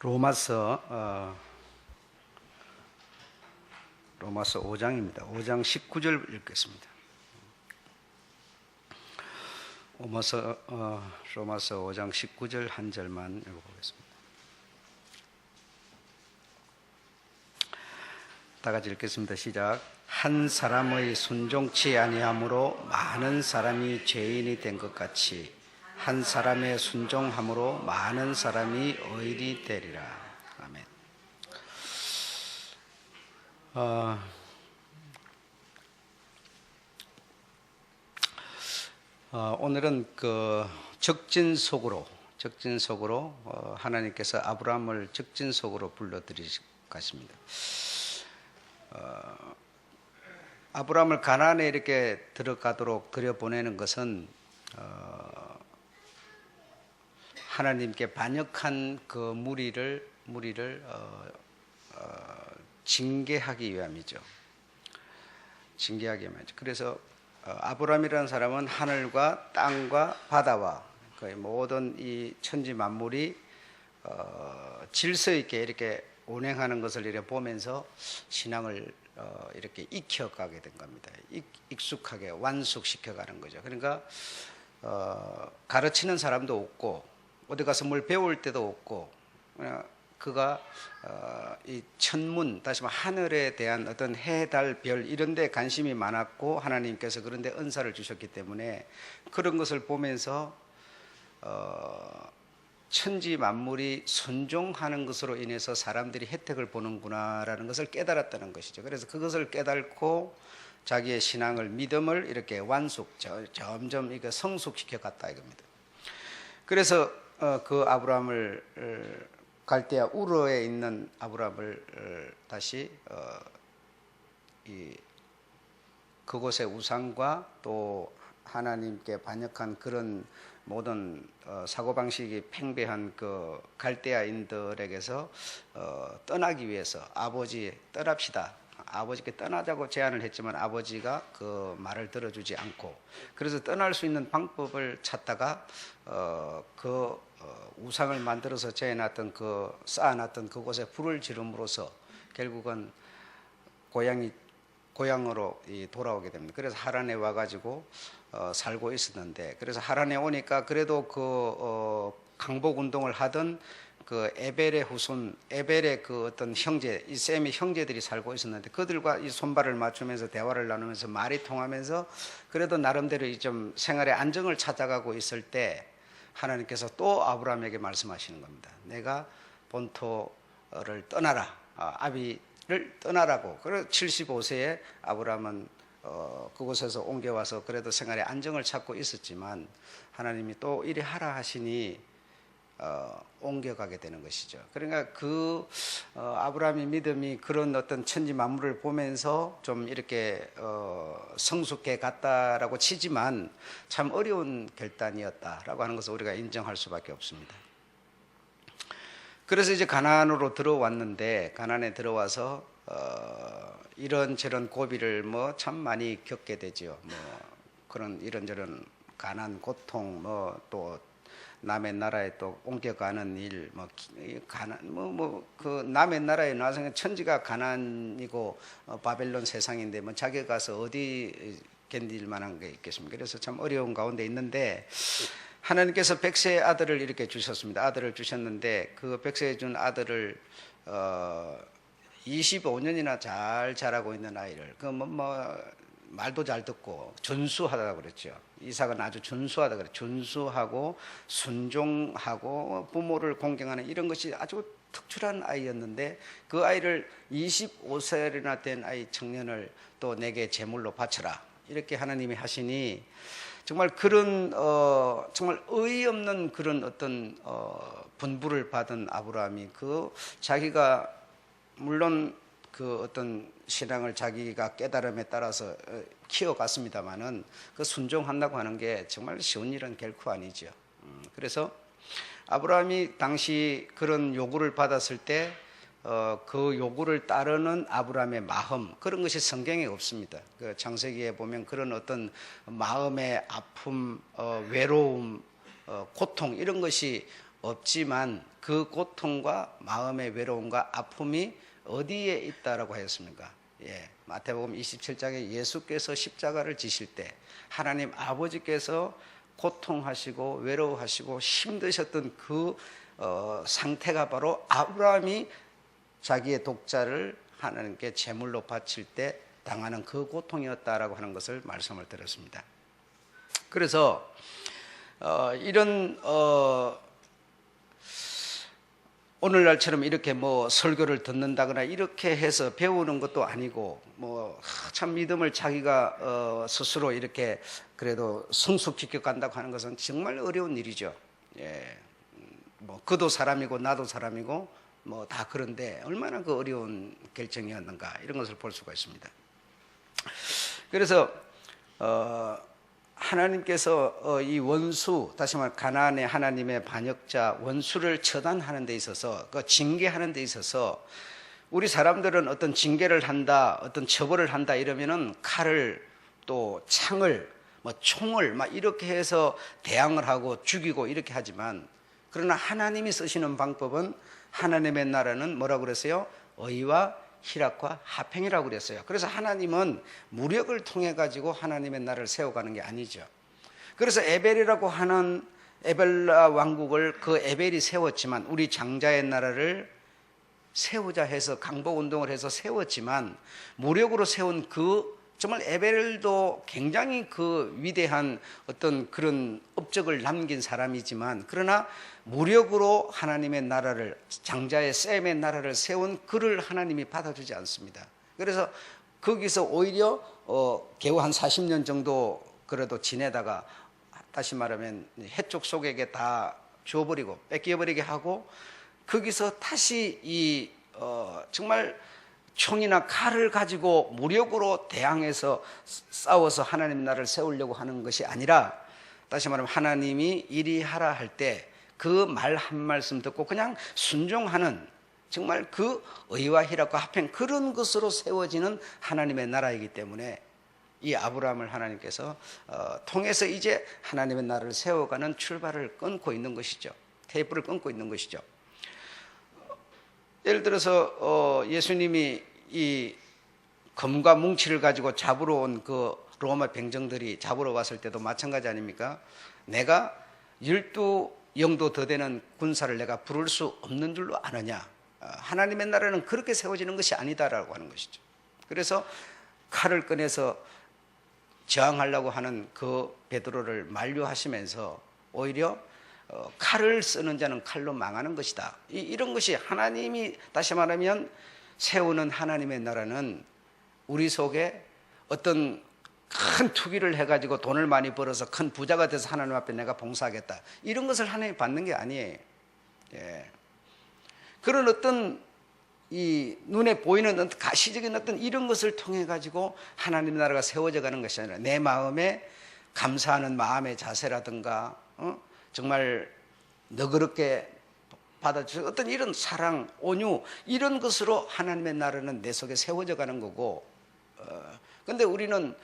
로마서 5장입니다. 5장 19절 읽겠습니다. 로마서 5장 19절 한 절만 읽어보겠습니다. 다 같이 읽겠습니다. 시작. 한 사람의 순종치 아니함으로 많은 사람이 죄인이 된 것 같이 한 사람의 순종함으로 많은 사람이 의인이 되리라. 아멘. 오늘은 적진속으로 하나님께서 아브라함을 적진속으로 불러들이실 것입니다. 아브라함을 가나안에 이렇게 들어가도록 들여보내는 것은 하나님께 반역한 그 무리를 징계하기 위함이죠. 그래서 아브라함이라는 사람은 하늘과 땅과 바다와 거의 모든 이 천지 만물이 질서 있게 이렇게 운행하는 것을 이렇게 보면서 신앙을 이렇게 익혀가게 된 겁니다. 익숙하게 완숙시켜가는 거죠. 그러니까 가르치는 사람도 없고 어디 가서 뭘 배울 때도 없고 그가 이 천문, 다시 말해 하늘에 대한 어떤 해, 달, 별 이런 데 관심이 많았고 하나님께서 그런 데 은사를 주셨기 때문에 그런 것을 보면서 천지 만물이 순종하는 것으로 인해서 사람들이 혜택을 보는구나라는 것을 깨달았다는 것이죠. 그래서 그것을 깨닫고 자기의 신앙을, 믿음을 이렇게 점점 이거 성숙시켜 갔다 이겁니다. 그래서 그 아브라함을 갈대아 우르에 있는 아브라함을 다시 그곳의 우상과 또 하나님께 반역한 그런 모든 사고방식이 팽배한 그 갈대아인들에게서 떠나기 위해서 떠납시다. 아버지께 떠나자고 제안을 했지만 아버지가 그 말을 들어주지 않고 그래서 떠날 수 있는 방법을 찾다가 우상을 만들어서 쌓아놨던 그곳에 불을 지름으로써 결국은 고향으로 돌아오게 됩니다. 그래서 하란에 와가지고 살고 있었는데, 그래서 하란에 오니까 그래도 강복 운동을 하던 그 에벨의 후손, 에벨의 그 어떤 형제, 이 셈의 형제들이 살고 있었는데 그들과 이 손발을 맞추면서 대화를 나누면서 말이 통하면서 그래도 나름대로 좀 생활의 안정을 찾아가고 있을 때 하나님께서 또 아브라함에게 말씀하시는 겁니다. 내가 본토를 떠나라, 아비를 떠나라고. 그래서 75세에 아브라함은 그곳에서 옮겨와서 그래도 생활의 안정을 찾고 있었지만 하나님이 또 이리 하라 하시니 옮겨가게 되는 것이죠. 그러니까 아브라함의 믿음이 그런 어떤 천지 만물을 보면서 좀 이렇게 성숙해 갔다라고 치지만 참 어려운 결단이었다라고 하는 것을 우리가 인정할 수밖에 없습니다. 그래서 이제 가나안으로 들어왔는데 가나안에 들어와서 이런저런 고비를 참 많이 겪게 되죠. 그런 이런저런 가난, 고통, 또 남의 나라에 또 옮겨가는 일, 그 남의 나라에 나서 천지가 가난이고 바벨론 세상인데 자기가 가서 어디 견딜 만한 게 있겠습니까? 그래서 참 어려운 가운데 있는데 하나님께서 백세의 아들을 이렇게 주셨습니다. 아들을 주셨는데 그 백세에 준 아들을 25년이나 잘 자라고 있는 아이를 말도 잘 듣고 준수하다고 그랬죠. 이삭은 아주 준수하다 그랬죠. 준수하고 순종하고 부모를 공경하는 이런 것이 아주 특출한 아이였는데 그 아이를 25살이나 된 아이 청년을 또 내게 제물로 바쳐라 이렇게 하나님이 하시니 정말 그런 정말 의의 없는 그런 어떤 분부를 받은 아브라함이 자기가 물론 그 어떤 신앙을 자기가 깨달음에 따라서 키워갔습니다마는 그 순종한다고 하는 게 정말 쉬운 일은 결코 아니죠. 그래서 아브라함이 당시 그런 요구를 받았을 때 그 요구를 따르는 아브라함의 마음, 그런 것이 성경에 없습니다. 그 창세기에 보면 그런 어떤 마음의 아픔, 외로움, 고통 이런 것이 없지만 그 고통과 마음의 외로움과 아픔이 어디에 있다라고 하였습니까? 예, 마태복음 27장에 예수께서 십자가를 지실 때 하나님 아버지께서 고통하시고 외로워하시고 힘드셨던 그 상태가 바로 아브라함이 자기의 독자를 하나님께 제물로 바칠 때 당하는 그 고통이었다라고 하는 것을 말씀을 드렸습니다. 그래서 이런 오늘날처럼 이렇게 뭐 설교를 듣는다거나 이렇게 해서 배우는 것도 아니고 뭐 참 믿음을 자기가 스스로 이렇게 그래도 성숙시켜 간다고 하는 것은 정말 어려운 일이죠. 예. 뭐 그도 사람이고 나도 사람이고 뭐 다 그런데 얼마나 그 어려운 결정이었는가 이런 것을 볼 수가 있습니다. 그래서 하나님께서 이 원수, 다시 말해 가나안의 하나님의 반역자 원수를 처단하는 데 있어서 그 징계하는 데 있어서 우리 사람들은 어떤 징계를 한다, 어떤 처벌을 한다 이러면은 칼을 또 창을 뭐 총을 막 이렇게 해서 대항을 하고 죽이고 이렇게 하지만 그러나 하나님이 쓰시는 방법은 하나님의 나라는 뭐라고 그랬어요? 의와 희락과 화평이라고 그랬어요. 그래서 하나님은 무력을 통해 가지고 하나님의 나라를 세워가는 게 아니죠. 그래서 에벨이라고 하는 에벨라 왕국을 그 에벨이 세웠지만 우리 장자의 나라를 세우자 해서 강복운동을 해서 세웠지만 무력으로 세운 그 정말 에벨도 굉장히 그 위대한 어떤 그런 업적을 남긴 사람이지만 그러나 무력으로 하나님의 나라를 장자의 셈의 나라를 세운 그를 하나님이 받아주지 않습니다. 그래서 거기서 오히려 겨우 한 40년 정도 그래도 지내다가 다시 말하면 해쪽 속에게 다 줘버리고 뺏겨버리게 하고 거기서 다시 이 정말 총이나 칼을 가지고 무력으로 대항해서 싸워서 하나님의 나라를 세우려고 하는 것이 아니라 다시 말하면 하나님이 이리 하라 할 때 그 말 한 말씀 듣고 그냥 순종하는 정말 그 의와 희락과 화평 그런 것으로 세워지는 하나님의 나라이기 때문에 이 아브라함을 하나님께서 통해서 이제 하나님의 나라를 세워가는 출발을 끊고 있는 것이죠. 테이프를 끊고 있는 것이죠. 예를 들어서 예수님이 이 검과 뭉치를 가지고 잡으러 온 그 로마 병정들이 잡으러 왔을 때도 마찬가지 아닙니까? 내가 12영도 더 되는 군사를 내가 부를 수 없는 줄로 아느냐? 하나님의 나라는 그렇게 세워지는 것이 아니다라고 하는 것이죠. 그래서 칼을 꺼내서 저항하려고 하는 그 베드로를 만류하시면서 오히려 칼을 쓰는 자는 칼로 망하는 것이다. 이런 것이 하나님이 다시 말하면 세우는 하나님의 나라는 우리 속에 어떤 큰 투기를 해가지고 돈을 많이 벌어서 큰 부자가 돼서 하나님 앞에 내가 봉사하겠다. 이런 것을 하나님이 받는 게 아니에요. 예. 그런 어떤 이 눈에 보이는 어떤 가시적인 어떤 이런 것을 통해 가지고 하나님의 나라가 세워져 가는 것이 아니라 내 마음에 감사하는 마음의 자세라든가 정말 너그럽게 받아주는 어떤 이런 사랑, 온유 이런 것으로 하나님의 나라는 내 속에 세워져 가는 거고 근데 우리는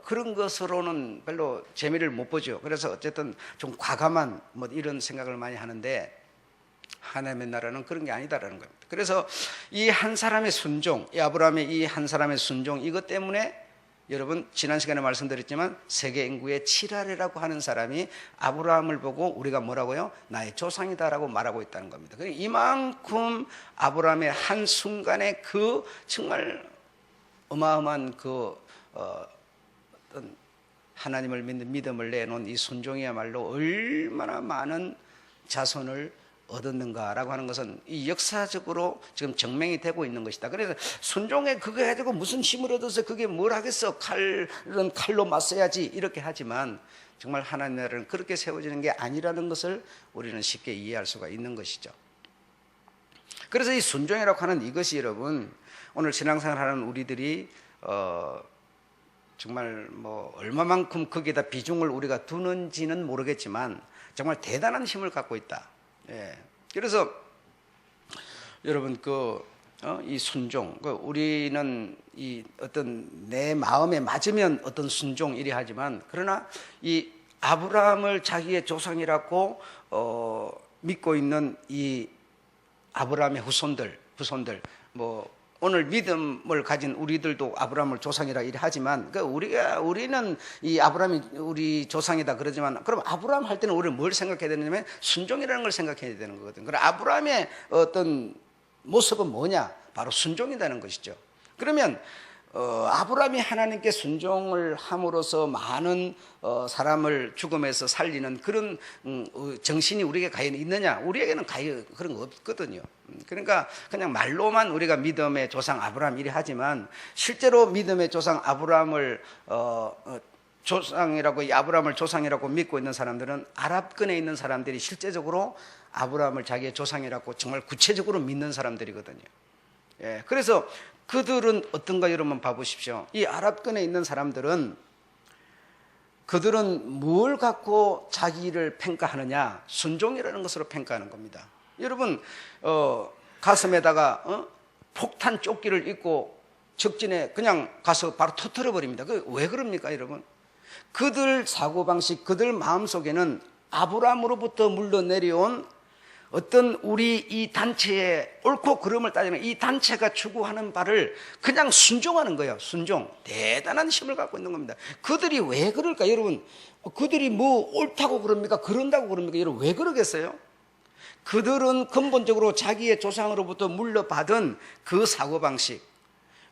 그런 것으로는 별로 재미를 못 보죠. 그래서 어쨌든 좀 과감한 뭐 이런 생각을 많이 하는데 하나님의 나라는 그런 게 아니다라는 겁니다. 그래서 이 한 사람의 순종, 이 아브라함의 이 한 사람의 순종 이것 때문에 여러분 지난 시간에 말씀드렸지만 세계 인구의 7할이라고 하는 사람이 아브라함을 보고 우리가 뭐라고요? 나의 조상이다라고 말하고 있다는 겁니다. 그러니까 이만큼 아브라함의 한 순간에 그 정말 어마어마한 그 어떤 하나님을 믿는 믿음을 내놓은 이 순종이야말로 얼마나 많은 자손을 얻었는가라고 하는 것은 이 역사적으로 지금 증명이 되고 있는 것이다. 그래서 순종에 그거 가지고 무슨 힘을 얻어서 그게 뭘 하겠어? 칼은 칼로 맞서야지 이렇게 하지만 정말 하나님의 나라는 그렇게 세워지는 게 아니라는 것을 우리는 쉽게 이해할 수가 있는 것이죠. 그래서 이 순종이라고 하는 이것이 여러분 오늘 신앙생활하는 우리들이 정말 뭐 얼마만큼 거기에다 비중을 우리가 두는지는 모르겠지만 정말 대단한 힘을 갖고 있다. 예. 그래서 여러분 이 순종, 우리는 이 어떤 내 마음에 맞으면 어떤 순종 이리 하지만 그러나 이 아브라함을 자기의 조상이라고 믿고 있는 이 아브라함의 후손들 뭐 오늘 믿음을 가진 우리들도 아브라함을 조상이라 하지만 우리는 이 아브라함이 우리 조상이다 그러지만 그럼 아브라함 할 때는 우리는 뭘 생각해야 되냐면 순종이라는 걸 생각해야 되는 거거든요. 그럼 아브라함의 어떤 모습은 뭐냐? 바로 순종이라는 것이죠. 그러면 아브라함이 하나님께 순종을 함으로써 많은 사람을 죽음에서 살리는 그런 정신이 우리에게 과연 있느냐? 우리에게는 과연 그런 거 없거든요. 그러니까 그냥 말로만 우리가 믿음의 조상 아브라함 이래 하지만 실제로 믿음의 조상 아브라함을 조상이라고 이 아브라함을 조상이라고 믿고 있는 사람들은 아랍권에 있는 사람들이 실제적으로 아브라함을 자기의 조상이라고 정말 구체적으로 믿는 사람들이거든요. 예, 그래서 그들은 어떤가 여러분 봐보십시오. 이 아랍권에 있는 사람들은 그들은 뭘 갖고 자기를 평가하느냐? 순종이라는 것으로 평가하는 겁니다. 여러분 가슴에다가 폭탄 조끼를 입고 적진에 그냥 가서 바로 터뜨려 버립니다. 왜 그럽니까 여러분? 그들 사고방식, 그들 마음속에는 아브라함으로부터 물러내려온 어떤 우리 이 단체의 옳고 그름을 따지는 이 단체가 추구하는 바를 그냥 순종하는 거예요. 순종. 대단한 힘을 갖고 있는 겁니다. 그들이 왜 그럴까 여러분? 그들이 뭐 옳다고 그럽니까? 그런다고 그럽니까? 여러분 왜 그러겠어요? 그들은 근본적으로 자기의 조상으로부터 물려받은 그 사고방식,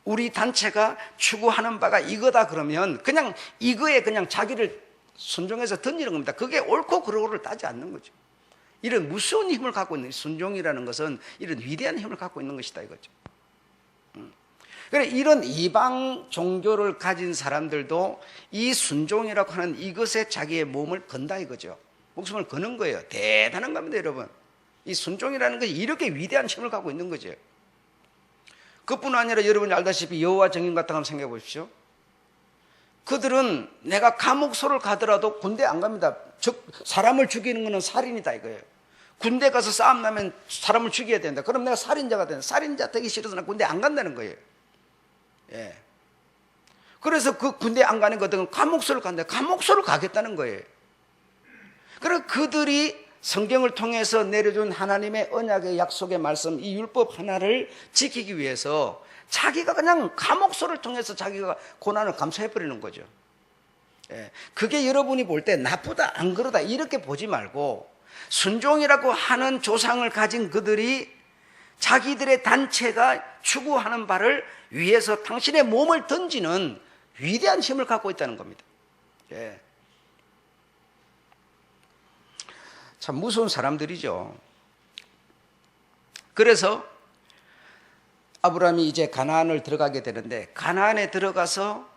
우리 단체가 추구하는 바가 이거다 그러면 그냥 이거에 그냥 자기를 순종해서 던지는 겁니다. 그게 옳고 그르고를 따지 않는 거죠. 이런 무서운 힘을 갖고 있는 순종이라는 것은 이런 위대한 힘을 갖고 있는 것이다 이거죠. 그래 이런 이방 종교를 가진 사람들도 이 순종이라고 하는 이것에 자기의 몸을 건다 이거죠. 목숨을 거는 거예요. 대단한 겁니다 여러분. 이 순종이라는 것이 이렇게 위대한 힘을 갖고 있는 거죠. 그뿐 아니라 여러분이 알다시피 여호와 증인 같은 거 한번 생각해 보십시오. 그들은 내가 감옥소를 가더라도 군대 안 갑니다. 즉 사람을 죽이는 것은 살인이다 이거예요. 군대 가서 싸움 나면 사람을 죽여야 된다. 그럼 내가 살인자가 된다. 살인자 되기 싫어서 나 군대 안 간다는 거예요. 예. 그래서 그 군대 안 가는 것들은 감옥소를 간다. 감옥소를 가겠다는 거예요. 그래서 그들이 성경을 통해서 내려준 하나님의 언약의 약속의 말씀, 이 율법 하나를 지키기 위해서 자기가 그냥 감옥소를 통해서 자기가 고난을 감수해버리는 거죠. 예. 그게 여러분이 볼 때 나쁘다, 안 그러다 이렇게 보지 말고 순종이라고 하는 조상을 가진 그들이 자기들의 단체가 추구하는 바를 위해서 당신의 몸을 던지는 위대한 힘을 갖고 있다는 겁니다. 예. 참 무서운 사람들이죠. 그래서 아브라함이 이제 가나안을 들어가게 되는데 가나안에 들어가서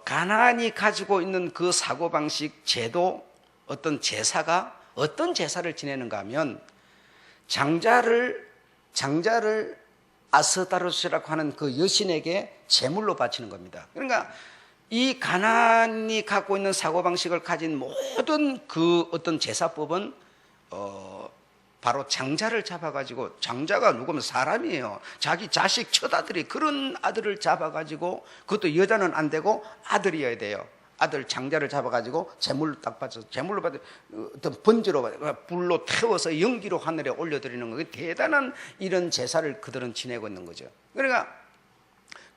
가나안이 가지고 있는 그 사고방식, 제도, 어떤 제사가 어떤 제사를 지내는가 하면 장자를 아스타로스라고 하는 그 여신에게 제물로 바치는 겁니다. 그러니까 이 가나안이 갖고 있는 사고방식을 가진 모든 그 어떤 제사법은 바로 장자를 잡아가지고, 장자가 누구면 사람이에요. 자기 자식 첫 아들이 그런 아들을 잡아가지고, 그것도 여자는 안 되고 아들이어야 돼요. 아들 장자를 잡아가지고 제물로 딱 바쳐서, 제물로 받아 어떤 번제로 불로 태워서 연기로 하늘에 올려드리는 거, 대단한 이런 제사를 그들은 지내고 있는 거죠. 그러니까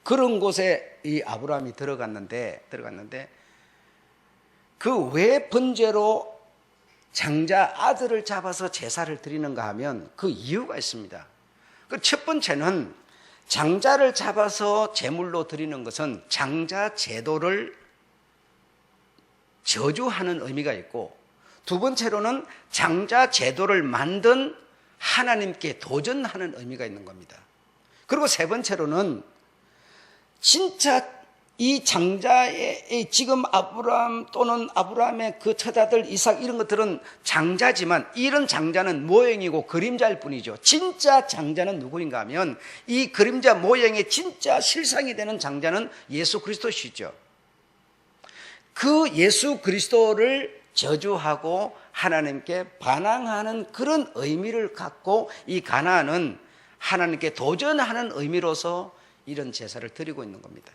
그런 곳에 이 아브라함이 들어갔는데 그 왜 번제로 장자 아들을 잡아서 제사를 드리는가 하면 그 이유가 있습니다. 그 첫 번째는 장자를 잡아서 제물로 드리는 것은 장자 제도를 저주하는 의미가 있고, 두 번째로는 장자 제도를 만든 하나님께 도전하는 의미가 있는 겁니다. 그리고 세 번째로는 진짜 이 장자의 지금 아브라함 또는 아브라함의 그 처자들 이삭 이런 것들은 장자지만 이런 장자는 모형이고 그림자일 뿐이죠. 진짜 장자는 누구인가 하면 이 그림자 모형의 진짜 실상이 되는 장자는 예수 그리스도시죠. 그 예수 그리스도를 저주하고 하나님께 반항하는 그런 의미를 갖고 이 가나안은 하나님께 도전하는 의미로서 이런 제사를 드리고 있는 겁니다.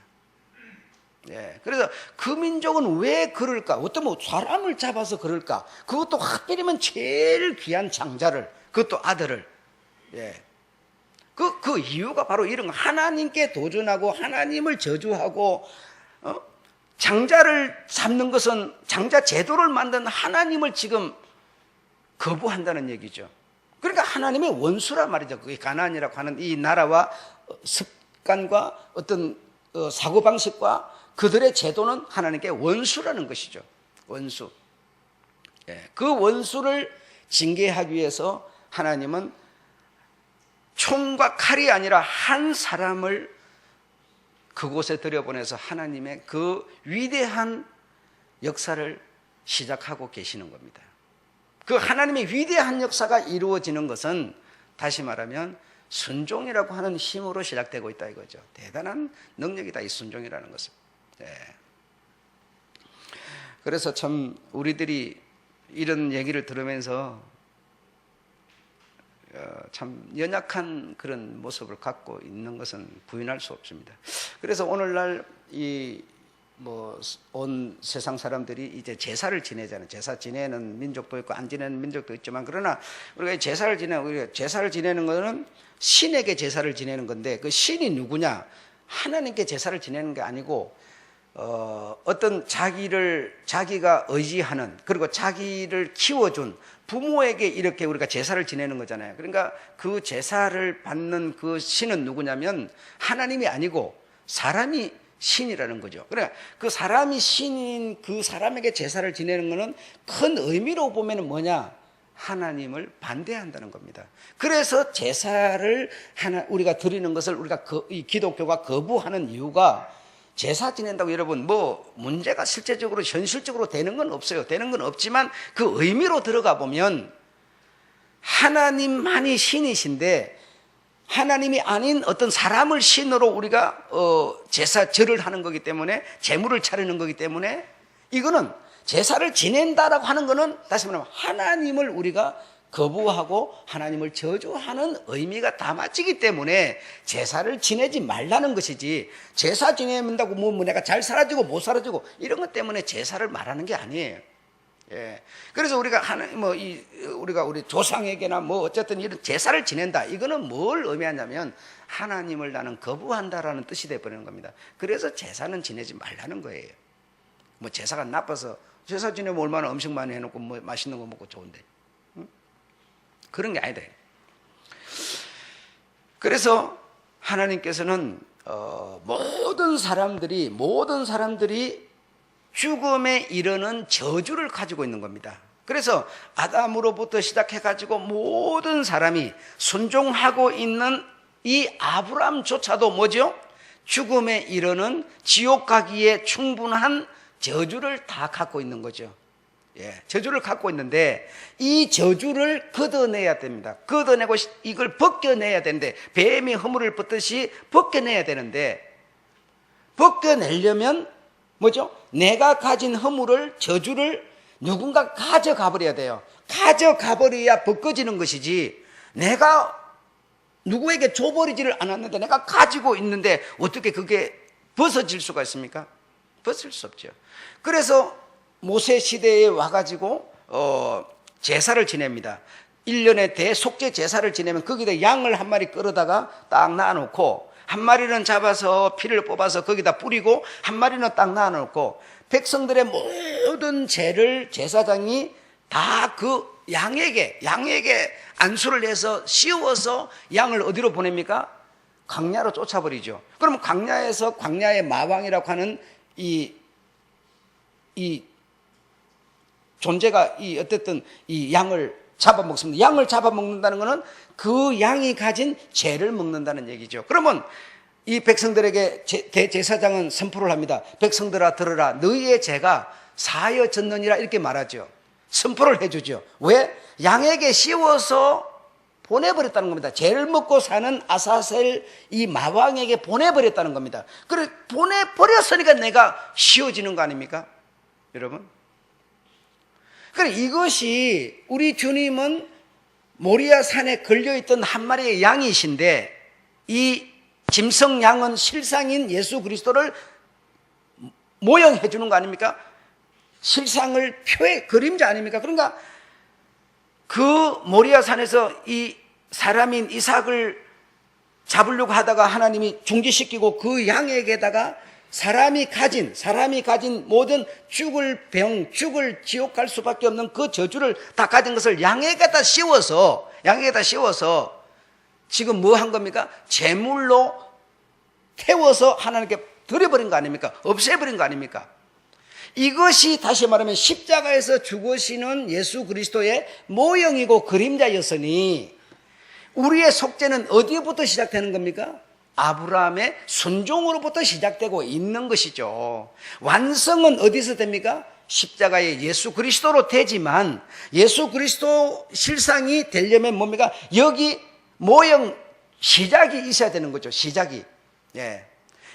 예. 그래서 그 민족은 왜 그럴까? 어떤 뭐 사람을 잡아서 그럴까? 그것도 하필이면 제일 귀한 장자를, 그것도 아들을. 예. 그 이유가 바로 이런 거. 하나님께 도전하고 하나님을 저주하고 장자를 잡는 것은 장자 제도를 만든 하나님을 지금 거부한다는 얘기죠. 그러니까 하나님의 원수란 말이죠. 그게 가나안이라고 하는 이 나라와 습관과 어떤 사고방식과 그들의 제도는 하나님께 원수라는 것이죠. 원수. 예, 그 원수를 징계하기 위해서 하나님은 총과 칼이 아니라 한 사람을 그곳에 들여보내서 하나님의 그 위대한 역사를 시작하고 계시는 겁니다. 그 하나님의 위대한 역사가 이루어지는 것은 다시 말하면 순종이라고 하는 힘으로 시작되고 있다 이거죠. 대단한 능력이다 이 순종이라는 것은. 네. 그래서 참 우리들이 이런 얘기를 들으면서 참 연약한 그런 모습을 갖고 있는 것은 부인할 수 없습니다. 그래서 오늘날 온 세상 사람들이 이제 제사를 지내잖아요. 제사 지내는 민족도 있고 안 지내는 민족도 있지만, 그러나 우리가 제사를 지내는 것은 신에게 제사를 지내는 건데, 그 신이 누구냐? 하나님께 제사를 지내는 게 아니고 어떤 자기가 의지하는, 그리고 자기를 키워준 부모에게 이렇게 우리가 제사를 지내는 거잖아요. 그러니까 그 제사를 받는 그 신은 누구냐면 하나님이 아니고 사람이 신이라는 거죠. 그러니까 그 사람이 신인 그 사람에게 제사를 지내는 것은 큰 의미로 보면 뭐냐? 하나님을 반대한다는 겁니다. 그래서 제사를 우리가 드리는 것을 우리가 이 기독교가 거부하는 이유가, 제사 지낸다고 여러분 뭐 문제가 실제적으로 현실적으로 되는 건 없어요. 되는 건 없지만 그 의미로 들어가 보면 하나님만이 신이신데 하나님이 아닌 어떤 사람을 신으로 우리가 제사절을 하는 거기 때문에, 제물을 차리는 거기 때문에, 이거는 제사를 지낸다라고 하는 거는 다시 말하면 하나님을 우리가 거부하고 하나님을 저주하는 의미가 담아지기 때문에 제사를 지내지 말라는 것이지, 제사 지낸다고 뭐 내가 잘 사라지고 못 사라지고 이런 것 때문에 제사를 말하는 게 아니에요. 예. 그래서 우리가 우리가 우리 조상에게나 뭐 어쨌든 이런 제사를 지낸다, 이거는 뭘 의미하냐면 하나님을 나는 거부한다라는 뜻이 되어버리는 겁니다. 그래서 제사는 지내지 말라는 거예요. 뭐 제사가 나빠서, 제사 지내면 얼마나 음식 많이 해놓고 뭐 맛있는 거 먹고 좋은데, 응? 그런 게 아니다. 그래서 하나님께서는 모든 사람들이 죽음에 이르는 저주를 가지고 있는 겁니다. 그래서 아담으로부터 시작해가지고 모든 사람이 순종하고 있는 이 아브람조차도 뭐죠? 죽음에 이르는 지옥 가기에 충분한 저주를 다 갖고 있는 거죠. 예, 저주를 갖고 있는데 이 저주를 걷어내야 됩니다. 걷어내고 이걸 벗겨내야 되는데, 뱀이 허물을 벗듯이 벗겨내야 되는데, 벗겨내려면 뭐죠? 내가 가진 허물을, 저주를 누군가 가져가 버려야 돼요. 가져가 버려야 벗겨지는 것이지, 내가 누구에게 줘버리지를 않았는데 내가 가지고 있는데 어떻게 그게 벗어질 수가 있습니까? 벗을 수 없죠. 그래서 모세 시대에 와가지고 제사를 지냅니다. 1년에 대속죄 제사를 지내면 거기다 양을 한 마리 끌어다가 딱 놔놓고, 한 마리는 잡아서 피를 뽑아서 거기다 뿌리고 한 마리는 딱 놔놓고, 백성들의 모든 죄를 제사장이 다 그 양에게 안수를 해서 씌워서 양을 어디로 보냅니까? 광야로 쫓아버리죠. 그러면 광야의 마왕이라고 하는 이 존재가 어쨌든 이 양을 잡아먹습니다. 양을 잡아먹는다는 것은 그 양이 가진 죄를 먹는다는 얘기죠. 그러면 이 백성들에게 대제사장은 선포를 합니다. 백성들아 들으라, 너희의 죄가 사여졌느니라, 이렇게 말하죠. 선포를 해주죠. 왜? 양에게 씌워서 보내버렸다는 겁니다. 죄를 먹고 사는 아사셀 이 마왕에게 보내버렸다는 겁니다. 그래 보내버렸으니까 내가 씌워지는 거 아닙니까? 여러분, 그래 이것이 우리 주님은 모리아 산에 걸려있던 한 마리의 양이신데, 이 짐승 양은 실상인 예수 그리스도를 모형해 주는 거 아닙니까? 실상을 표해 그림자 아닙니까? 그러니까 그 모리아 산에서 이 사람인 이삭을 잡으려고 하다가 하나님이 중지시키고 그 양에게다가 사람이 가진 모든 죽을 병, 죽을 지옥 갈 수밖에 없는 그 저주를 다 가진 것을 양에게다 씌워서 지금 뭐 한 겁니까? 제물로 태워서 하나님께 드려버린 거 아닙니까? 없애버린 거 아닙니까? 이것이 다시 말하면 십자가에서 죽으시는 예수 그리스도의 모형이고 그림자였으니 우리의 속죄는 어디부터 시작되는 겁니까? 아브라함의 순종으로부터 시작되고 있는 것이죠. 완성은 어디서 됩니까? 십자가의 예수 그리스도로 되지만 예수 그리스도 실상이 되려면 뭡니까? 여기 모형 시작이 있어야 되는 거죠. 시작이. 예.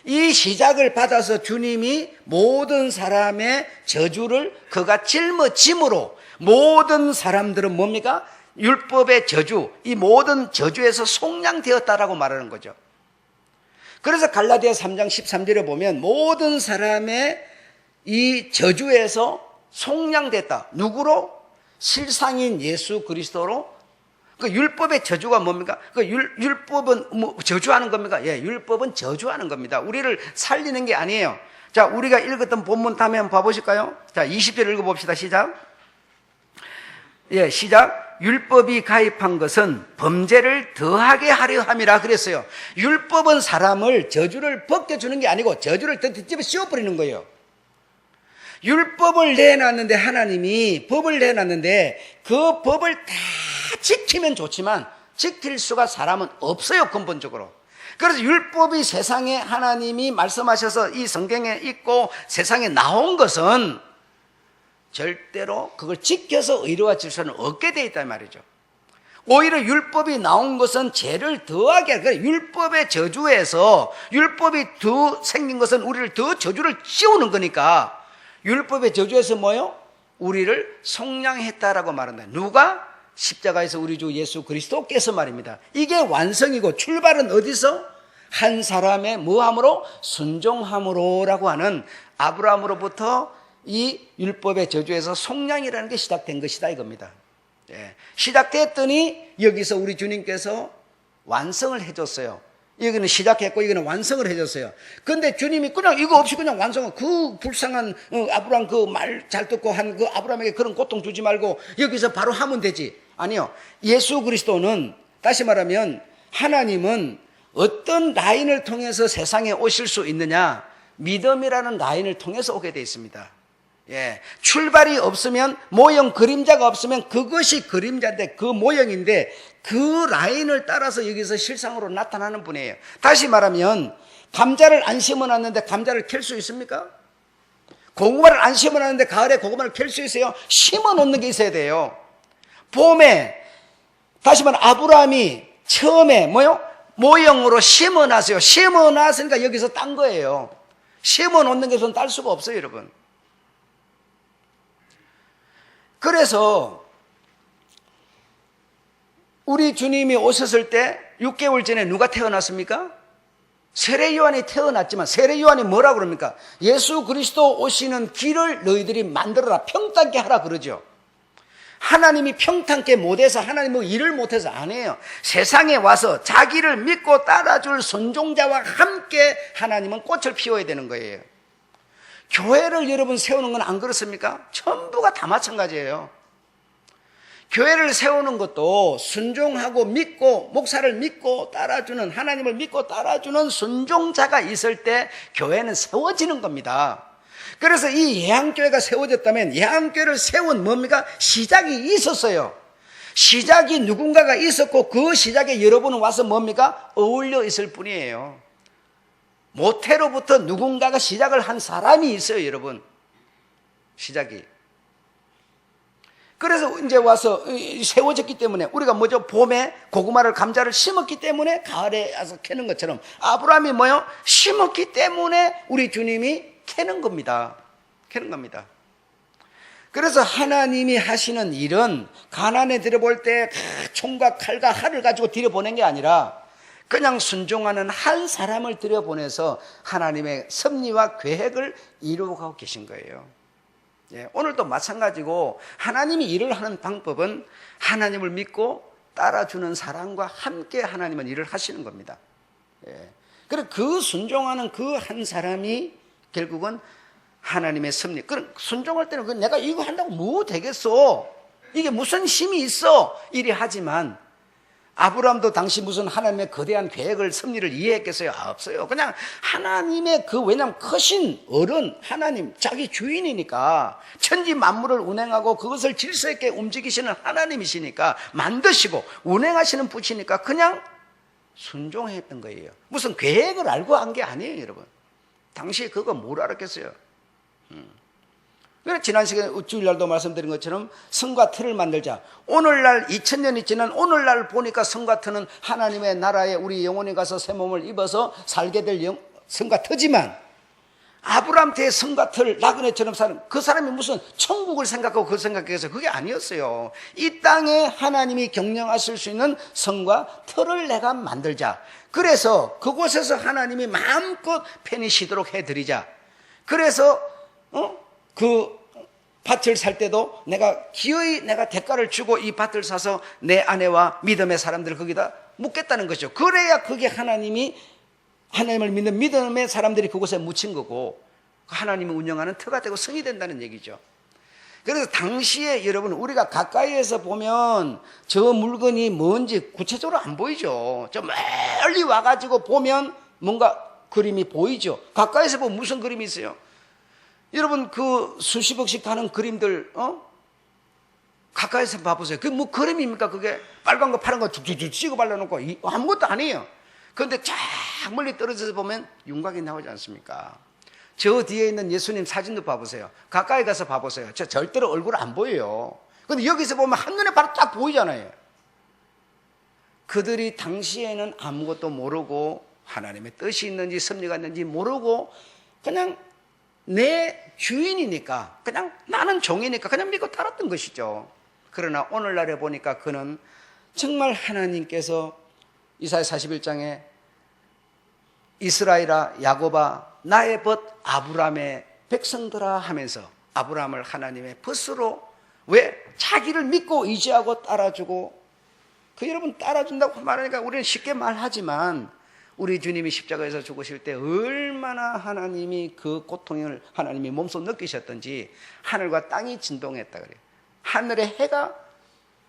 이 시작을 받아서 주님이 모든 사람의 저주를 그가 짊어짐으로 모든 사람들은 뭡니까? 율법의 저주, 이 모든 저주에서 속량되었다라고 말하는 거죠. 그래서 갈라디아 3장 13절에 보면 모든 사람의 이 저주에서 속량됐다. 누구로? 실상인 예수 그리스도로. 그 율법의 저주가 뭡니까? 그 율법은 뭐 저주하는 겁니까? 예, 율법은 저주하는 겁니다. 우리를 살리는 게 아니에요. 자, 우리가 읽었던 본문 다음에 한번 봐보실까요? 자, 20절 읽어봅시다. 시작. 예, 시작. 율법이 가입한 것은 범죄를 더하게 하려 함이라 그랬어요. 율법은 사람을 저주를 벗겨주는 게 아니고 저주를 더 뒤집어 씌워버리는 거예요. 율법을 내놨는데 하나님이 법을 내놨는데 그 법을 다 지키면 좋지만 지킬 수가 사람은 없어요. 근본적으로. 그래서 율법이 세상에 하나님이 말씀하셔서 이 성경에 있고 세상에 나온 것은 절대로 그걸 지켜서 의로워질 수는 없게 되어 있단 말이죠. 오히려 율법이 나온 것은 죄를 더하게 하는 거예요. 율법의 저주에서 율법이 더 생긴 것은 우리를 더 저주를 씌우는 거니까 율법의 저주에서 뭐요? 우리를 속량했다라고 말한다. 누가? 십자가에서 우리 주 예수 그리스도께서 말입니다. 이게 완성이고 출발은 어디서? 한 사람의 뭐함으로? 순종함으로라고 하는 아브라함으로부터 이 율법의 저주에서 속량이라는 게 시작된 것이다 이겁니다. 예. 시작됐더니 여기서 우리 주님께서 완성을 해줬어요. 여기는 시작했고 여기는 완성을 해줬어요. 그런데 주님이 그냥 이거 없이 그냥 완성을 그 불쌍한 아브라함 그 말 잘 듣고 한 그 아브라함에게 그런 고통 주지 말고 여기서 바로 하면 되지. 아니요. 예수 그리스도는 다시 말하면 하나님은 어떤 라인을 통해서 세상에 오실 수 있느냐? 믿음이라는 라인을 통해서 오게 되어 있습니다. 예, 출발이 없으면 모형 그림자가 없으면 그것이 그림자인데 그 모형인데 그 라인을 따라서 여기서 실상으로 나타나는 분이에요. 다시 말하면 감자를 안 심어놨는데 감자를 캘 수 있습니까? 고구마를 안 심어놨는데 가을에 고구마를 캘 수 있어요? 심어놓는 게 있어야 돼요. 봄에 다시 말하면 아브라함이 처음에 뭐요? 모형으로 심어놨어요. 심어놨으니까 여기서 딴 거예요. 심어놓는 것은 딸 수가 없어요, 여러분. 그래서 우리 주님이 오셨을 때 6개월 전에 누가 태어났습니까? 세례 요한이 태어났지만 세례 요한이 뭐라고 그럽니까? 예수 그리스도 오시는 길을 너희들이 만들어라, 평탄케 하라 그러죠. 하나님이 평탄케 못해서 하나님 뭐 일을 못해서 안 해요. 세상에 와서 자기를 믿고 따라줄 순종자와 함께 하나님은 꽃을 피워야 되는 거예요. 교회를 여러분 세우는 건 안 그렇습니까? 전부가 다 마찬가지예요. 교회를 세우는 것도 순종하고 믿고 목사를 믿고 따라주는 하나님을 믿고 따라주는 순종자가 있을 때 교회는 세워지는 겁니다. 그래서 이 예한교회가 세워졌다면 예한교회를 세운 뭡니까? 시작이 있었어요. 시작이 누군가가 있었고 그 시작에 여러분은 와서 뭡니까? 어울려 있을 뿐이에요. 모태로부터 누군가가 시작을 한 사람이 있어요, 여러분. 시작이. 그래서 이제 와서 세워졌기 때문에 우리가 뭐죠? 봄에 고구마를 감자를 심었기 때문에 가을에 와서 캐는 것처럼 아브라함이 뭐요? 심었기 때문에 우리 주님이 캐는 겁니다. 캐는 겁니다. 그래서 하나님이 하시는 일은 가나안에 들어볼 때 총과 칼과 활을 가지고 들여보낸 게 아니라 그냥 순종하는 한 사람을 들여보내서 하나님의 섭리와 계획을 이루어가고 계신 거예요. 예, 오늘도 마찬가지고 하나님이 일을 하는 방법은 하나님을 믿고 따라주는 사람과 함께 하나님은 일을 하시는 겁니다. 예, 그리고 그 순종하는 그 한 사람이 결국은 하나님의 섭리. 그럼 순종할 때는 내가 이거 한다고 뭐 되겠어? 이게 무슨 힘이 있어? 이리 하지만 아브라함도 당시 무슨 하나님의 거대한 계획을 섭리를 이해했겠어요? 없어요. 그냥 하나님의 왜냐하면 크신 어른 하나님 자기 주인이니까 천지 만물을 운행하고 그것을 질서 있게 움직이시는 하나님이시니까 만드시고 운행하시는 분이니까 그냥 순종했던 거예요. 무슨 계획을 알고 한 게 아니에요, 여러분. 당시에 그거 뭘 알았겠어요? 그래서 지난 시간에 주일날도 말씀드린 것처럼 성과 틀을 만들자. 오늘날 2000년이 지난 오늘날 보니까 성과 틀은 하나님의 나라에 우리 영혼이 가서 새 몸을 입어서 살게 될 성과 터지만 아브라함 때의 성과 틀 나그네처럼 사는 그 사람이 무슨 천국을 생각하고 그 생각해서 그게 아니었어요. 이 땅에 하나님이 경영하실 수 있는 성과 틀을 내가 만들자. 그래서 그곳에서 하나님이 마음껏 편히 쉬도록 해드리자. 그래서 그 밭을 살 때도 내가 기어이 내가 대가를 주고 이 밭을 사서 내 아내와 믿음의 사람들을 거기다 묻겠다는 거죠. 그래야 그게 하나님을 믿는 믿음의 사람들이 그곳에 묻힌 거고 하나님이 운영하는 터가 되고 성이 된다는 얘기죠. 그래서 당시에 여러분 우리가 가까이에서 보면 저 물건이 뭔지 구체적으로 안 보이죠. 저 멀리 와가지고 보면 뭔가 그림이 보이죠. 가까이서 보면 무슨 그림이 있어요? 여러분 그 수십억씩 하는 그림들 가까이서 봐보세요. 그게 뭐 그림입니까? 그게 빨간 거 파란 거 쭉쭉쭉 찍어 발라놓고 아무것도 아니에요. 그런데 쫙 멀리 떨어져서 보면 윤곽이 나오지 않습니까? 저 뒤에 있는 예수님 사진도 봐보세요. 가까이 가서 봐보세요. 저 절대로 얼굴 안 보여요. 그런데 여기서 보면 한눈에 바로 딱 보이잖아요. 그들이 당시에는 아무것도 모르고 하나님의 뜻이 있는지 섭리가 있는지 모르고 그냥 내 주인이니까 그냥 나는 종이니까 그냥 믿고 따랐던 것이죠. 그러나 오늘날에 보니까 그는 정말 하나님께서 이사야 41장에 이스라엘아 야곱아 나의 벗 아브라함의 백성들아 하면서 아브라함을 하나님의 벗으로 왜? 자기를 믿고 의지하고 따라주고 여러분 따라준다고 말하니까 우리는 쉽게 말하지만 우리 주님이 십자가에서 죽으실 때 얼마나 하나님이 그 고통을 하나님이 몸소 느끼셨던지 하늘과 땅이 진동했다 그래요. 하늘의 해가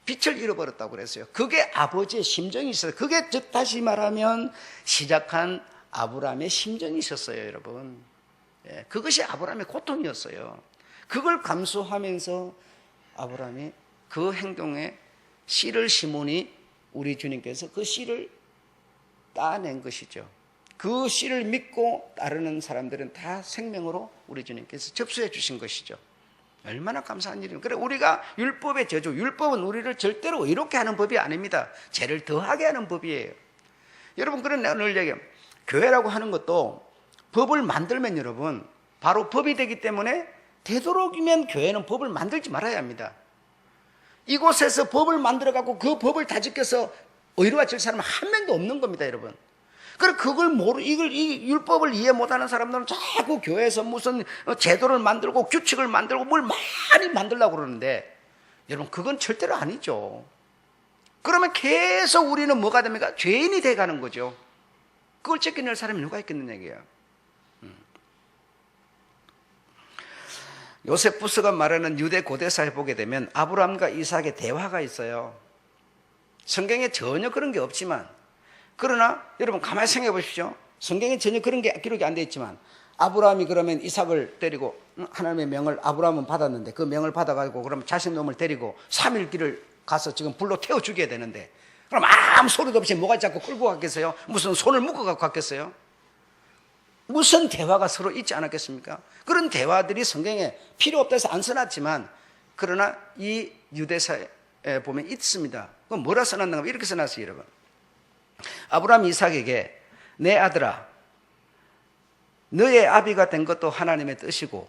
빛을 잃어버렸다고 그랬어요. 그게 아버지의 심정이 있어요. 그게 즉 다시 말하면 시작한 아브라함의 심정이 있었어요, 여러분. 예, 그것이 아브라함의 고통이었어요. 그걸 감수하면서 아브라함이 그 행동에 씨를 심으니 우리 주님께서 그 씨를 따낸 것이죠. 그 씨를 믿고 따르는 사람들은 다 생명으로 우리 주님께서 접수해 주신 것이죠. 얼마나 감사한 일입니까? 그래 우리가 율법의 저주, 율법은 우리를 절대로 이렇게 하는 법이 아닙니다. 죄를 더하게 하는 법이에요. 여러분 그런 내가 늘 얘기해요. 교회라고 하는 것도 법을 만들면 여러분 바로 법이 되기 때문에 되도록이면 교회는 법을 만들지 말아야 합니다. 이곳에서 법을 만들어갖고 그 법을 다 지켜서 의로워질 사람은 한 명도 없는 겁니다, 여러분. 그래 그걸 이 율법을 이해 못하는 사람들은 자꾸 교회에서 무슨 제도를 만들고 규칙을 만들고 뭘 많이 만들려고 그러는데 여러분 그건 절대로 아니죠. 그러면 계속 우리는 뭐가 됩니까? 죄인이 돼가는 거죠. 그걸 지켜낼 사람이 누가 있겠느냐 얘기예요. 요세푸스가 말하는 유대 고대사에 보게 되면 아브라함과 이삭의 대화가 있어요. 성경에 전혀 그런 게 없지만 그러나 여러분 가만히 생각해 보십시오. 성경에 전혀 그런 게 기록이 안 돼 있지만 아브라함이 그러면 이삭을 데리고 하나님의 명을 아브라함은 받았는데 그 명을 받아가지고 그러면 자신 놈을 데리고 3일 길을 가서 지금 불로 태워 죽여야 되는데 그럼 아무 소리도 없이 뭐가 자꾸 끌고 갔겠어요? 무슨 손을 묶어 갖고 갔겠어요? 무슨 대화가 서로 있지 않았겠습니까? 그런 대화들이 성경에 필요 없다 해서 안 써놨지만 그러나 이 유대사에 보면 있습니다. 그럼 뭐라 써놨는가 하면 이렇게 써놨어요, 여러분. 아브라함 이삭에게 내 아들아 너의 아비가 된 것도 하나님의 뜻이고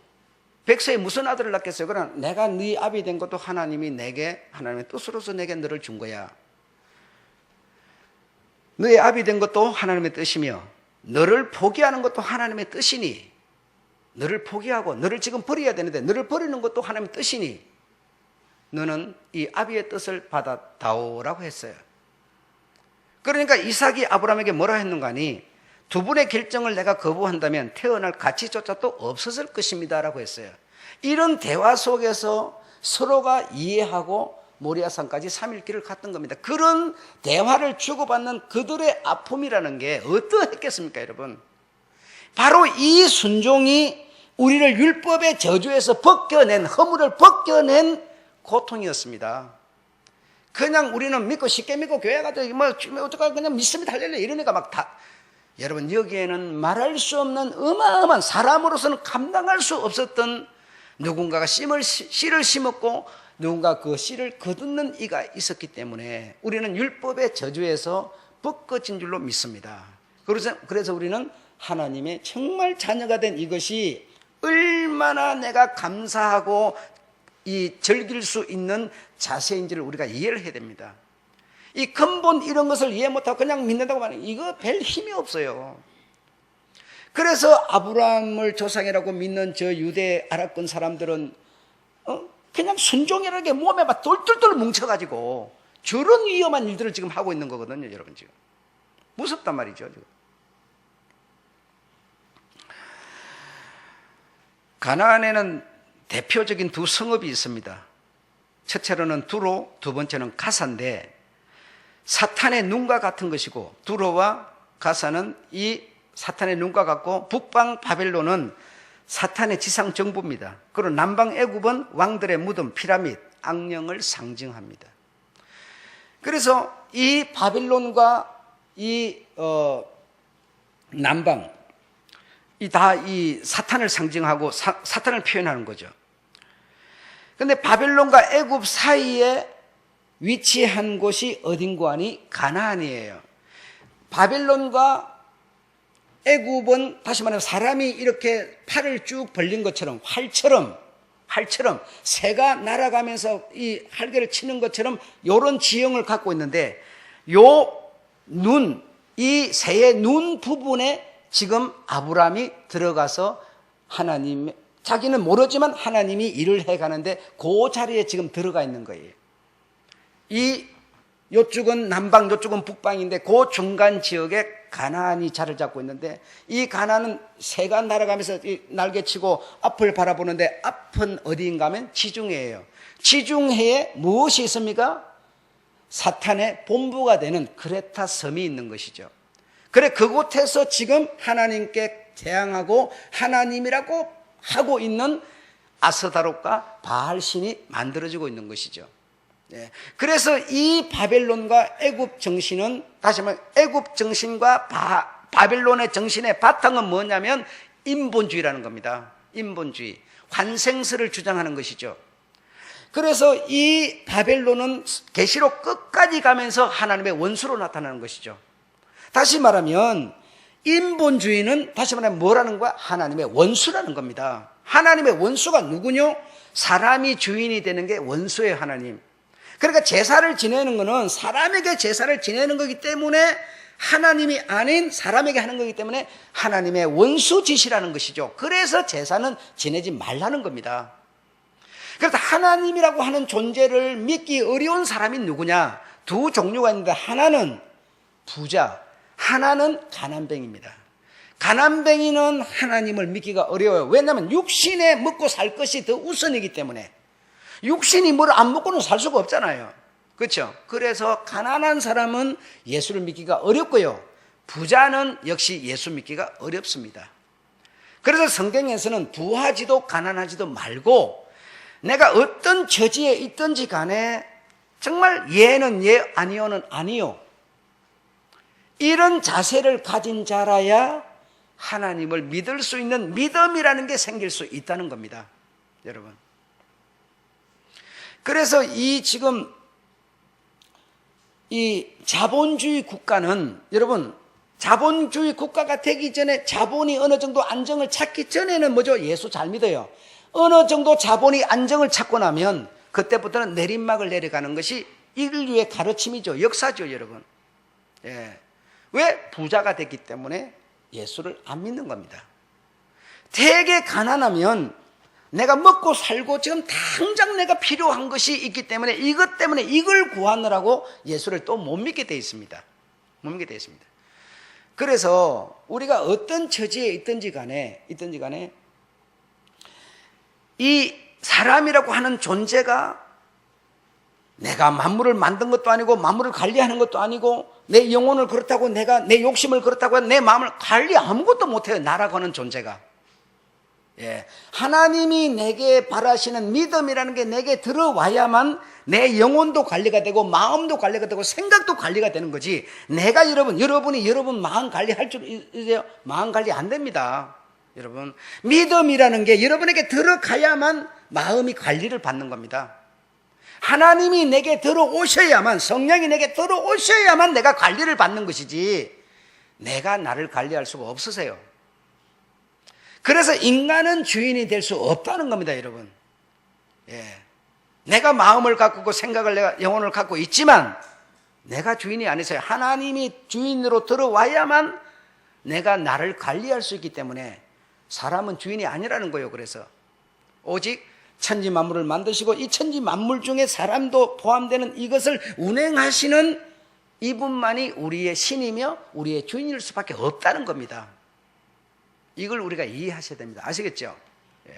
백성이 무슨 아들을 낳겠어요? 그러나 내가 네 아비 된 것도 하나님이 내게 하나님의 뜻으로서 내게 너를 준 거야. 너의 아비 된 것도 하나님의 뜻이며 너를 포기하는 것도 하나님의 뜻이니, 너를 포기하고 너를 지금 버려야 되는데 너를 버리는 것도 하나님의 뜻이니 너는 이 아비의 뜻을 받아다오라고 했어요. 그러니까 이삭이 아브라함에게 뭐라 했는가 하니 두 분의 결정을 내가 거부한다면 태어날 가치조차도 없어질 것입니다 라고 했어요. 이런 대화 속에서 서로가 이해하고 모리아산까지 3일 길을 갔던 겁니다. 그런 대화를 주고받는 그들의 아픔이라는 게 어떠했겠습니까, 여러분? 바로 이 순종이 우리를 율법의 저주에서 벗겨낸, 허물을 벗겨낸 고통이었습니다. 그냥 우리는 믿고 쉽게 믿고 교회 가서 뭐 어떡하고 그냥 믿습니다 할렐루야 이러니까 막 다. 여러분, 여기에는 말할 수 없는 어마어마한, 사람으로서는 감당할 수 없었던 누군가가 씨를 심었고 누군가 그 씨를 거두는 이가 있었기 때문에 우리는 율법의 저주에서 벗겨진 줄로 믿습니다. 그래서 우리는 하나님의 정말 자녀가 된 이것이 얼마나 내가 감사하고 이 즐길 수 있는 자세인지를 우리가 이해를 해야 됩니다. 이 근본 이런 것을 이해 못하고 그냥 믿는다고 하면 이거 별 힘이 없어요. 그래서 아브라함을 조상이라고 믿는 저 유대 아랍권 사람들은 그냥 순종이라는 게 몸에 막 똘똘똘 뭉쳐가지고 저런 위험한 일들을 지금 하고 있는 거거든요, 여러분. 지금 무섭단 말이죠. 지금. 가나안에는 대표적인 두 성읍이 있습니다. 첫째로는 두로, 두 번째는 가사인데 사탄의 눈과 같은 것이고, 두로와 가사는 이 사탄의 눈과 같고, 북방 바벨론은 사탄의 지상 정부입니다. 그리고 남방 애굽은 왕들의 무덤, 피라밋, 악령을 상징합니다. 그래서 이 바벨론과 이 남방 이 사탄을 상징하고 사탄을 표현하는 거죠. 그런데 바벨론과 애굽 사이에 위치한 곳이 어딘고 하니 가나안이에요. 바벨론과 애굽은 다시 말하면 사람이 이렇게 팔을 쭉 벌린 것처럼 활처럼 새가 날아가면서 이 할개를 치는 것처럼 이런 지형을 갖고 있는데 이 새의 눈 부분에 지금 아브라함이 들어가서 자기는 모르지만 하나님이 일을 해가는데 그 자리에 지금 들어가 있는 거예요. 요쪽은 남방, 요쪽은 북방인데 그 중간 지역에 가나안이 자리를 잡고 있는데 이 가나안은 새가 날아가면서 날개치고 앞을 바라보는데 앞은 어디인가 하면 지중해예요. 지중해에 무엇이 있습니까? 사탄의 본부가 되는 크레타 섬이 있는 것이죠. 그래 그곳에서 지금 하나님께 대항하고 하나님이라고 하고 있는 아스다롯과 바알신이 만들어지고 있는 것이죠. 그래서 이 바벨론과 애굽 정신은 다시 말해 애굽 정신과 바벨론의 정신의 바탕은 뭐냐면 인본주의라는 겁니다. 인본주의, 환생설을 주장하는 것이죠. 그래서 이 바벨론은 계시록 끝까지 가면서 하나님의 원수로 나타나는 것이죠. 다시 말하면 인본주의는 다시 말하면 뭐라는 거야? 하나님의 원수라는 겁니다. 하나님의 원수가 누구뇨? 사람이 주인이 되는 게 원수예요, 하나님. 그러니까 제사를 지내는 것은 사람에게 제사를 지내는 거기 때문에 하나님이 아닌 사람에게 하는 거기 때문에 하나님의 원수 짓이라는 것이죠. 그래서 제사는 지내지 말라는 겁니다. 그래서 하나님이라고 하는 존재를 믿기 어려운 사람이 누구냐? 두 종류가 있는데 하나는 부자, 하나는 가난뱅이입니다. 가난뱅이는 하나님을 믿기가 어려워요. 왜냐하면 육신에 먹고 살 것이 더 우선이기 때문에. 육신이 뭘 안 먹고는 살 수가 없잖아요. 그렇죠? 그래서 가난한 사람은 예수를 믿기가 어렵고요. 부자는 역시 예수 믿기가 어렵습니다. 그래서 성경에서는 부하지도 가난하지도 말고 내가 어떤 처지에 있든지 간에 정말 예는 예, 아니오는 아니요. 이런 자세를 가진 자라야 하나님을 믿을 수 있는 믿음이라는 게 생길 수 있다는 겁니다. 여러분. 그래서 지금 이 자본주의 국가는 여러분 자본주의 국가가 되기 전에 자본이 어느 정도 안정을 찾기 전에는 뭐죠? 예수 잘 믿어요. 어느 정도 자본이 안정을 찾고 나면 그때부터는 내림막을 내려가는 것이 인류의 가르침이죠. 역사죠, 여러분. 예. 왜? 부자가 됐기 때문에 예수를 안 믿는 겁니다. 되게 가난하면 내가 먹고 살고 지금 당장 내가 필요한 것이 있기 때문에 이것 때문에 이걸 구하느라고 예수를 또 못 믿게 되어 있습니다. 못 믿게 되어 있습니다. 그래서 우리가 어떤 처지에 있든지 간에 이 사람이라고 하는 존재가 내가 만물을 만든 것도 아니고 만물을 관리하는 것도 아니고 내 영혼을 그렇다고 내가 내 욕심을 그렇다고 내 마음을 관리 아무것도 못해요. 나라고 하는 존재가. 예, 하나님이 내게 바라시는 믿음이라는 게 내게 들어와야만 내 영혼도 관리가 되고 마음도 관리가 되고 생각도 관리가 되는 거지. 내가 여러분이 여러분 마음 관리할 줄 아세요? 마음 관리 안 됩니다. 여러분, 믿음이라는 게 여러분에게 들어가야만 마음이 관리를 받는 겁니다. 하나님이 내게 들어오셔야만, 성령이 내게 들어오셔야만 내가 관리를 받는 것이지 내가 나를 관리할 수가 없으세요. 그래서 인간은 주인이 될 수 없다는 겁니다, 여러분. 예. 내가 마음을 갖고 생각을 내가 영혼을 갖고 있지만 내가 주인이 아니세요. 하나님이 주인으로 들어와야만 내가 나를 관리할 수 있기 때문에 사람은 주인이 아니라는 거예요. 그래서 오직 천지 만물을 만드시고 이 천지 만물 중에 사람도 포함되는 이것을 운행하시는 이분만이 우리의 신이며 우리의 주인일 수밖에 없다는 겁니다. 이걸 우리가 이해하셔야 됩니다. 아시겠죠? 예.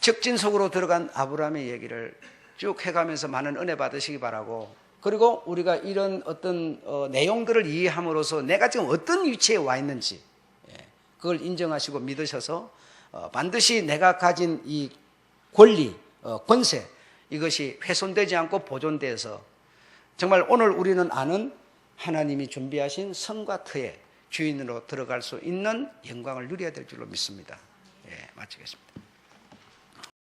적진 속으로 들어간 아브라함의 얘기를 쭉 해가면서 많은 은혜 받으시기 바라고, 그리고 우리가 이런 어떤 내용들을 이해함으로써 내가 지금 어떤 위치에 와 있는지 그걸 인정하시고 믿으셔서 반드시 내가 가진 이 권리, 권세, 이것이 훼손되지 않고 보존돼서 정말 오늘 우리는 아는 하나님이 준비하신 성과 터에 주인으로 들어갈 수 있는 영광을 누려야 될 줄로 믿습니다. 예, 마치겠습니다.